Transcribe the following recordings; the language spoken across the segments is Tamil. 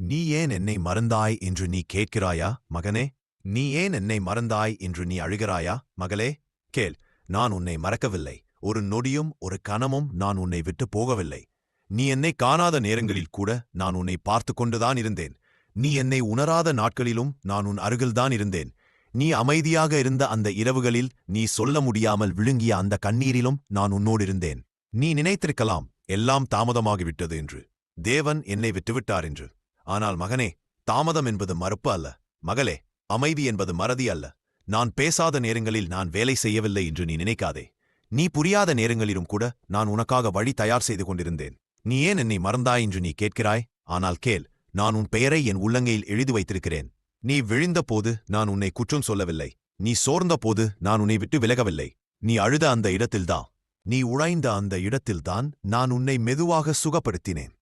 நீ ஏன் என்னை மறந்தாய் என்று நீ கேட்கிறாயா மகனே? நீ ஏன் என்னை மறந்தாய் என்று நீ அழுகிறாயா மகளே? கேள், நான் உன்னை மறக்கவில்லை. ஒரு நொடியும் ஒரு கணமும் நான் உன்னை விட்டு போகவில்லை. நீ என்னை காணாத நேரங்களில் கூட நான் உன்னை பார்த்து கொண்டுதான் இருந்தேன். நீ என்னை உணராத நாட்களிலும் நான் உன் அருகில்தான் இருந்தேன். நீ அமைதியாக இருந்த அந்த இரவுகளில், நீ சொல்ல முடியாமல் விழுங்கிய அந்த கண்ணீரிலும் நான் உன்னோடு இருந்தேன். நீ நினைத்திருக்கலாம் எல்லாம் தாமதமாகிவிட்டது என்று, தேவன் என்னை விட்டுவிட்டார் என்று. ஆனால் மகனே, தாமதம் என்பது மறுப்பு அல்ல. மகளே, அமைதி என்பது மறதி அல்ல. நான் பேசாத நேரங்களில் நான் வேலை செய்யவில்லை என்று நீ நினைக்காதே. நீ புரியாத நேரங்களிலும் கூட நான் உனக்காக வழி தயார் செய்து கொண்டிருந்தேன். நீ ஏன் என்னை மறந்தாய் என்று நீ கேட்கிறாய்? ஆனால் கேள், நான் உன் பெயரை என் உள்ளங்கையில் எழுதி வைத்திருக்கிறேன். நீ விழுந்தபோது நான் உன்னை குற்றம் சொல்லவில்லை. நீ சோர்ந்தபோது நான் உன்னை விட்டு விலகவில்லை. நீ அழுத அந்த இடத்தில்தான், நீ உழைந்த அந்த இடத்தில்தான் நான் உன்னை மெதுவாக சுகப்படுத்தினேன்.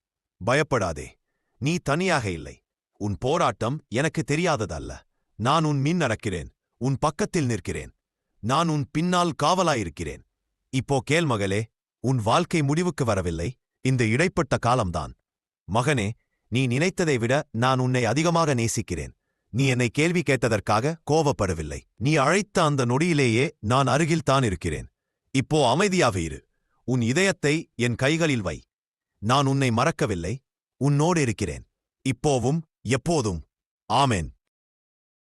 பயப்படாதே, நீ தனியாக இல்லை. உன் போராட்டம் எனக்கு தெரியாததல்ல. நான் உன் மின் நடக்கிறேன், உன் பக்கத்தில் நிற்கிறேன். நான் உன் பின்னால் காவலாயிருக்கிறேன். இப்போ கேள் மகளே, உன் வாழ்க்கை முடிவுக்கு வரவில்லை. இந்த இடைப்பட்ட காலம்தான். மகனே, நீ நினைத்ததை விட நான் உன்னை அதிகமாக நேசிக்கிறேன். நீ என்னை கேள்வி கேட்டதற்காக கோவப்படவில்லை. நீ அழைத்த அந்த நொடியிலேயே நான் அருகில்தான் இருக்கிறேன். இப்போ அமைதியாக இரு. உன் இதயத்தை என் கைகளில் வை. நான் உன்னை மறக்கவில்லை. உன்னோடு இருக்கிறேன், இப்போவும் எப்போதும். ஆமென்.